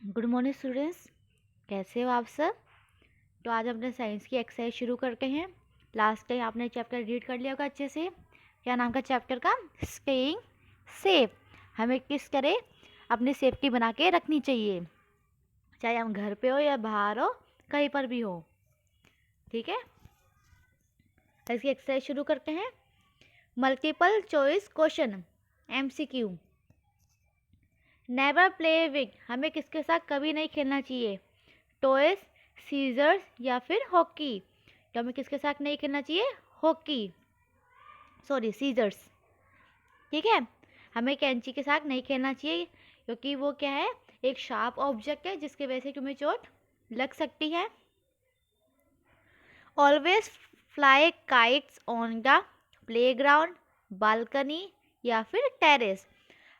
Good morning students, कैसे हो आप सब। तो आज अपने साइंस की एक्सरसाइज शुरू करते हैं। लास्ट टाइम आपने चैप्टर रीड कर लिया होगा अच्छे से। क्या नाम का चैप्टर का? Staying safe. हमें किस करें, अपनी सेफ्टी बना के रखनी चाहिए, चाहे हम घर पे हो या बाहर हो, कहीं पर भी हो। ठीक है, इसकी एक्सरसाइज शुरू करते हैं। Multiple choice question, MCQ। Never play with, हमें किसके साथ कभी नहीं खेलना चाहिए? टॉयज, सीजर्स या फिर हॉकी। तो हमें किसके साथ नहीं खेलना चाहिए? Hockey, sorry scissors. ठीक है, हमें कैंची के साथ नहीं खेलना चाहिए क्योंकि वो क्या है, एक शार्प ऑब्जेक्ट है जिसकी वजह से तुम्हें चोट लग सकती है। Always fly kites on the playground, balcony या फिर टेरेस।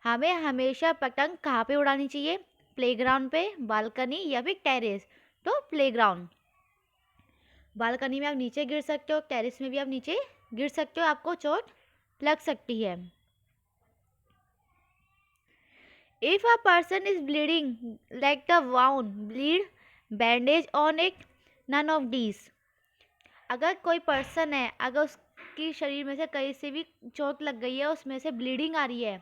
हमें हमेशा पतंग कहाँ पे उड़ानी चाहिए? प्लेग्राउंड पे, बालकनी या फिर टेरेस। तो प्लेग्राउंड। बालकनी में आप नीचे गिर सकते हो, टेरेस में भी आप नीचे गिर सकते हो, आपको चोट लग सकती है। If a person is bleeding like the wound bleed, bandage on it, none of these. अगर कोई पर्सन है, अगर उसकी शरीर में से कहीं से भी चोट लग गई है, उसमें से ब्लीडिंग आ रही है,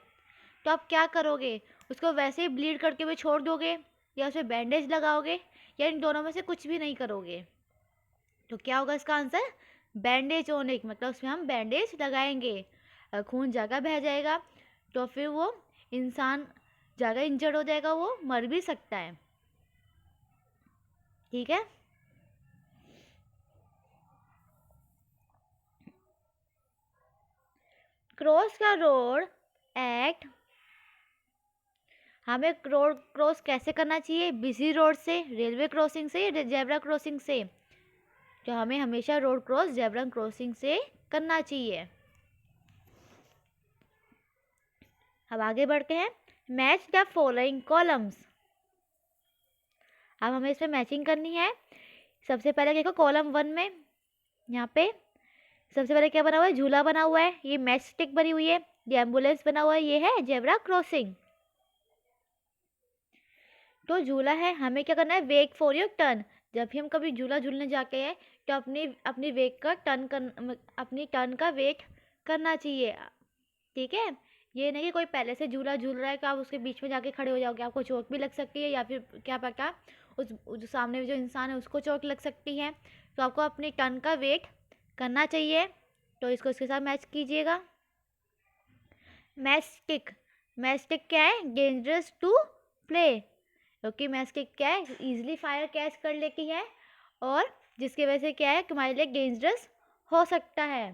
तो आप क्या करोगे? उसको वैसे ही ब्लीड करके हुए छोड़ दोगे या उसे बैंडेज लगाओगे या इन दोनों में से कुछ भी नहीं करोगे? तो क्या होगा इसका आंसर? बैंडेज होने, मतलब उसमें हम बैंडेज लगाएंगे। खून ज़्यादा बह जाएगा तो फिर वो इंसान ज़्यादा इंजर्ड हो जाएगा, वो मर भी सकता है। ठीक है, क्रॉस का रोड एक्ट, हमें रोड क्रॉस कैसे करना चाहिए? बिजी रोड से, रेलवे क्रॉसिंग से या जेब्रा क्रॉसिंग से? तो हमें हमेशा रोड क्रॉस जेब्रा क्रॉसिंग से करना चाहिए। अब आगे बढ़ते हैं। Match the following columns. अब हमें इसमें मैचिंग करनी है। सबसे पहले देखो कॉलम 1 में, यहाँ पे सबसे पहले क्या बना हुआ है? झूला बना हुआ है, ये मैच स्टिक बनी हुई है, ये एम्बुलेंस बना हुआ है, ये है जेब्रा क्रॉसिंग। तो झूला है, हमें क्या करना है? Wait for your turn. जब भी हम कभी झूला झूलने जाते हैं तो अपनी अपनी वेट का टर्न कर, अपनी टर्न का वेट करना चाहिए। ठीक है, ये नहीं कि कोई पहले से झूला झूल रहा है कि आप उसके बीच में जाके खड़े हो जाओगे, आपको चोट भी लग सकती है या फिर क्या पता उस जो सामने जो इंसान है उसको चोट लग सकती है। तो आपको अपनी टर्न का वेट करना चाहिए। तो इसको इसके साथ मैच कीजिएगा। मैच स्टिक, मैच स्टिक क्या है? डेंजरस टू प्ले, क्योंकि मैच स्टिक क्या है? इजीली फायर कैच कर लेती है और जिसकी वजह से क्या है, तुम्हारे लिए डेंजरस हो सकता है।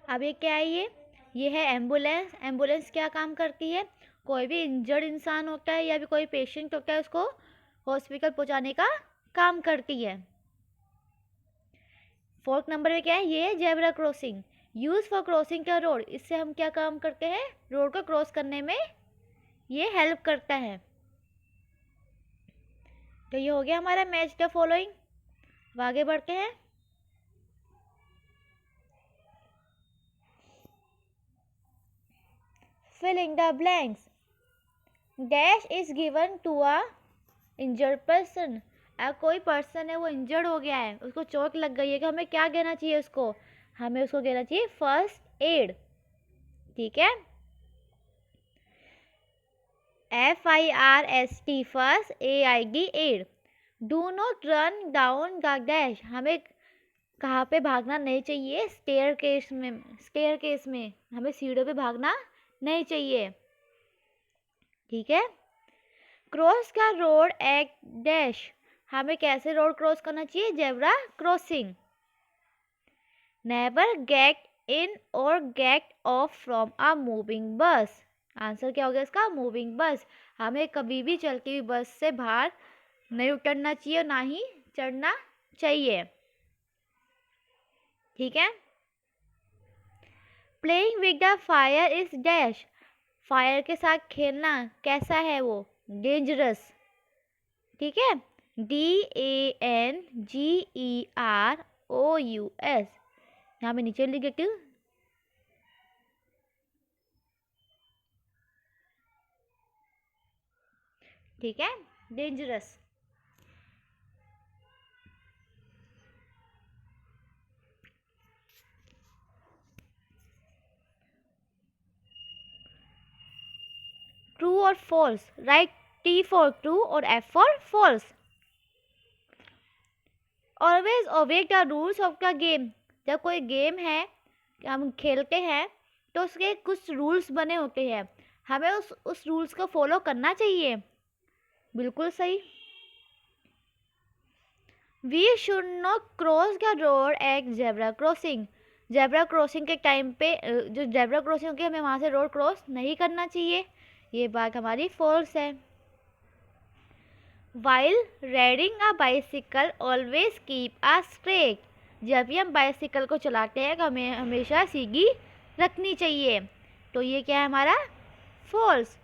अब ये क्या है? ये है एम्बुलेंस। एम्बुलेंस क्या काम करती है? कोई भी इंजर्ड इंसान होता है या भी कोई पेशेंट होता है, उसको हॉस्पिटल पहुंचाने का काम करती है। फोर्थ नंबर पे क्या है? ये है zebra crossing, use for crossing का रोड। इससे हम क्या काम करते हैं? रोड को क्रॉस करने में ये हेल्प करता है। तो ये हो गया हमारा मैच द फॉलोइंग। आगे बढ़ते हैं। Fill in the blanks. Dash is given to a injured person. अगर कोई पर्सन है वो इंजर्ड हो गया है, उसको चोट लग गई है, कि हमें क्या देना चाहिए उसको? हमें उसको देना चाहिए फर्स्ट एड। ठीक है, FIRST, first, AID aid. Do not run down the dash, हमें कहाँ पे भागना नहीं चाहिए? स्टेयर केस में, स्टेयर केस में हमें सीढ़ियों पे भागना नहीं चाहिए। ठीक है, क्रॉस का रोड एट डैश, हमें कैसे रोड क्रॉस करना चाहिए? Zebra crossing. Never get in और get off from a moving bus. Answer क्या हो गया इसका? मूविंग बस। हमें कभी भी चलती हुई बस से बाहर नहीं उतरना चाहिए और ना ही चढ़ना चाहिए। ठीक है, playing with the fire is dash, fire के साथ खेलना कैसा है? वो डेंजरस। ठीक है, DANGEROUS, यहाँ पे नीचे लिख देती हूँ। ठीक है, डेंजरस। ट्रू और false, right? T for true और F for false. Always obey the rules of the game. जब कोई गेम है, हम खेलते हैं, तो उसके कुछ रूल्स बने होते हैं, हमें उस रूल्स को फॉलो करना चाहिए। बिल्कुल सही। We should not cross the road at zebra crossing. Zebra crossing के टाइम पे जो जेब्रा क्रॉसिंग होती है, हमें वहाँ से रोड क्रॉस नहीं करना चाहिए। ये बात हमारी फॉल्स है। While riding a bicycle always keep a straight. जब भी हम बाइसिकल को चलाते हैं तो हमें हमेशा सीधी रखनी चाहिए। तो ये क्या है हमारा? फॉल्स।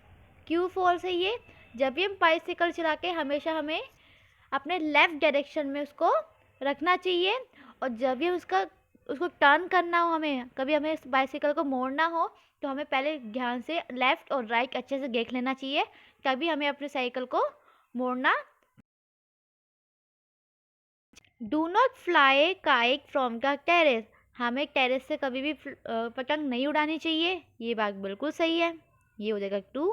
क्यों फॉल्स है ये? जब भी हम बाइसिकल चला के हमेशा हमें अपने लेफ़्ट डायरेक्शन में उसको रखना चाहिए, और जब भी हम उसको टर्न करना हो, कभी हमें इस बाइसिकल को मोड़ना हो, तो हमें पहले ध्यान से लेफ़्ट और राइट अच्छे से देख लेना चाहिए, तभी हमें अपनी साइकिल को मोड़ना। Do not fly kite from the terrace. हमें टेरेस से कभी भी पतंग नहीं उड़ानी चाहिए। ये बात बिल्कुल सही है, ये हो जाएगा two.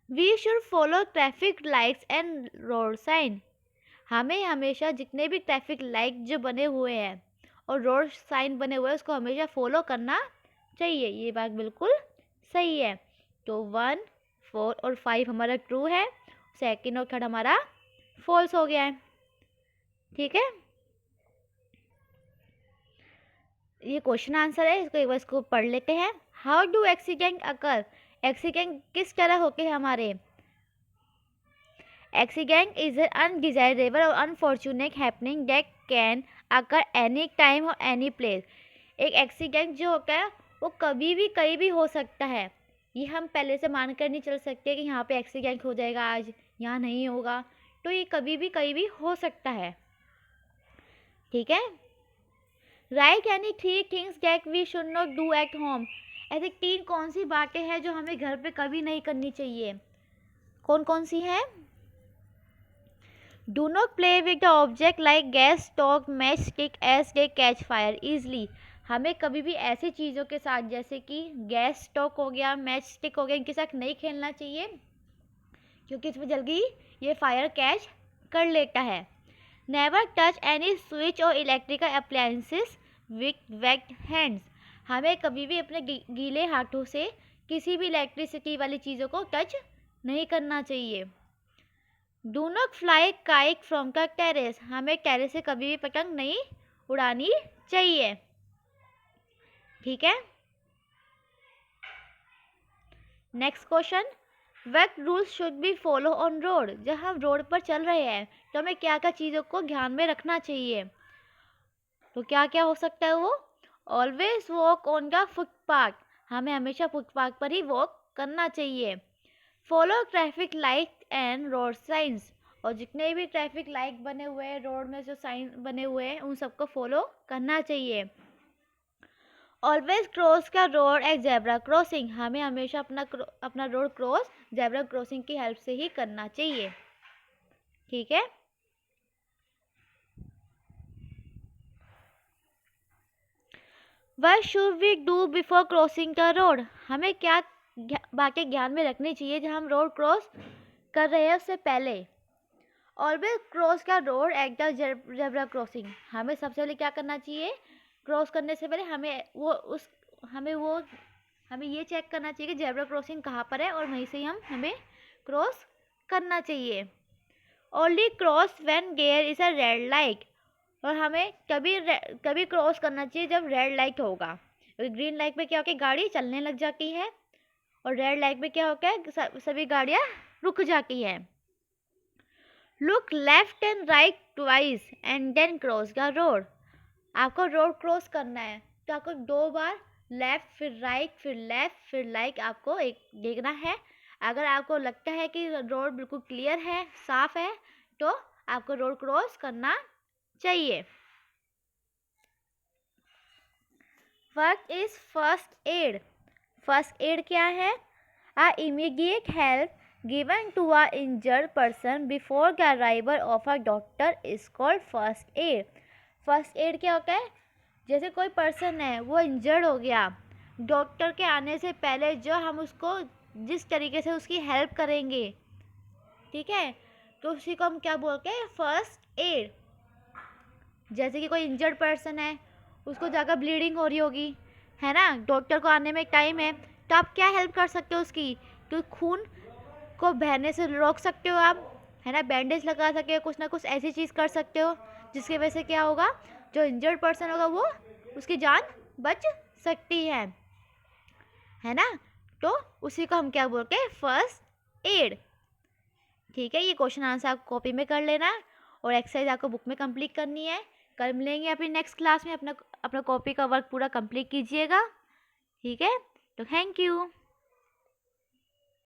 We should follow traffic lights and road sign. हमें हमेशा जितने भी ट्रैफिक लाइट जो बने हुए हैं और रोड साइन बने हुए हैं, उसको हमेशा फॉलो करना चाहिए। ये बात बिल्कुल सही है। तो 1, 4 और 5 हमारा ट्रू है, सेकंड और थर्ड हमारा फॉल्स हो गया है। ठीक है, ये क्वेश्चन आंसर है, इसको एक बार इसको पढ़ लेते हैं। How do accident occur. Accident किस तरह होते हैं हमारे? एक्सीडेंट इज एन अनडिजायरेबल और unfortunate happening that can occur any time और एनी प्लेस। एक एक्सीडेंट जो होता है वो कभी भी कहीं भी हो सकता है। ये हम पहले से मान कर नहीं चल सकते कि यहाँ पे एक्सीडेंट हो जाएगा, आज यहाँ नहीं होगा। तो ये कभी भी कहीं भी हो सकता है। ठीक है। Write any 3 things that we should not do at home. ऐसे 3 कौन सी बातें हैं जो हमें घर पे कभी नहीं करनी चाहिए? कौन कौन सी हैं? Do not play with the object like gas stove match stick as they catch fire easily. हमें कभी भी ऐसी चीज़ों के साथ, जैसे कि गैस स्टोव हो गया, मैच स्टिक हो गया, इनके साथ नहीं खेलना चाहिए, क्योंकि इसमें जल्दी ये फायर कैच कर लेता है। नेवर टच एनी स्विच और electrical appliances with wet hands. हमें कभी भी अपने गीले हाथों से किसी भी इलेक्ट्रिसिटी वाली चीज़ों को टच नहीं करना चाहिए। Do not fly kite from the terrace. हमें टेरेस से कभी भी पतंग नहीं उड़ानी चाहिए। ठीक है। Next question, what rules should be follow on road. जब हम रोड पर चल रहे हैं तो हमें क्या क्या चीज़ों को ध्यान में रखना चाहिए? तो क्या क्या हो सकता है वो? Always walk on the footpath. हमें हमेशा फुटपाथ पर ही वॉक करना चाहिए। Follow traffic light and road science. और जितने भी ट्रैफिक लाइट बने हुए हैं, रोड में जो साइन बने हुए हैं, उन सबको फॉलो करना चाहिए। ऑलवेज क्रॉस का रोड एट जेब्रा क्रॉसिंग। हमें हमेशा अपना रोड क्रॉस जेब्रा क्रॉसिंग की हेल्प से ही करना चाहिए। ठीक है। What should we do before crossing the road? हमें क्या बातें ध्यान में रखनी चाहिए जब हम रोड क्रॉस कर रहे हैं उससे पहले? ऑलवेज क्रॉस का road at the zebra crossing. हमें सबसे पहले क्या करना चाहिए? क्रॉस करने से पहले हमें ये चेक करना चाहिए कि जेब्रा क्रॉसिंग कहाँ पर है, और वहीं से हमें क्रॉस करना चाहिए। Only cross when there is a red light. और हमें कभी क्रॉस करना चाहिए जब रेड लाइट होगा। ग्रीन लाइट पे क्या होता है, गाड़ी चलने लग जाती है, और रेड लाइट पे क्या होता है, सभी गाड़ियाँ रुक जाती हैं। Look left and right twice and then cross the road. आपको रोड क्रॉस करना है तो आपको 2 बार लेफ्ट फिर राइट फिर लेफ्ट फिर राइट आपको एक देखना है। अगर आपको लगता है कि रोड बिल्कुल क्लियर है, साफ है, तो आपको रोड क्रॉस करना चाहिए। What is first aid? First aid क्या है? Immediate help given to a injured person before the arrival of a doctor is called first aid. First aid क्या होता है? जैसे कोई पर्सन है वो इंजर्ड हो गया, डॉक्टर के आने से पहले जो हम उसको जिस तरीके से उसकी हेल्प करेंगे, ठीक है, तो उसी को हम क्या बोलते हैं? First aid. जैसे कि कोई इंजर्ड पर्सन है, उसको जाकर ब्लीडिंग हो रही होगी, है ना, डॉक्टर को आने में टाइम है, तो आप क्या हेल्प कर सकते हो उसकी? तो खून को बहने से रोक सकते हो आप, है ना, बैंडेज लगा सकते हो, कुछ ना कुछ ऐसी चीज़ कर सकते हो जिसकी वजह से क्या होगा, जो इंजर्ड पर्सन होगा वो उसकी जान बच सकती है ना। तो उसी को हम क्या बोलते हैं? First aid. ठीक है, ये क्वेश्चन आंसर आप कॉपी में कर लेना और एक्सरसाइज आपको बुक में कंप्लीट करनी है। कल मिलेंगे अपनी नेक्स्ट क्लास में। अपना अपना कॉपी का वर्क पूरा कंप्लीट कीजिएगा। ठीक है, तो थैंक यू।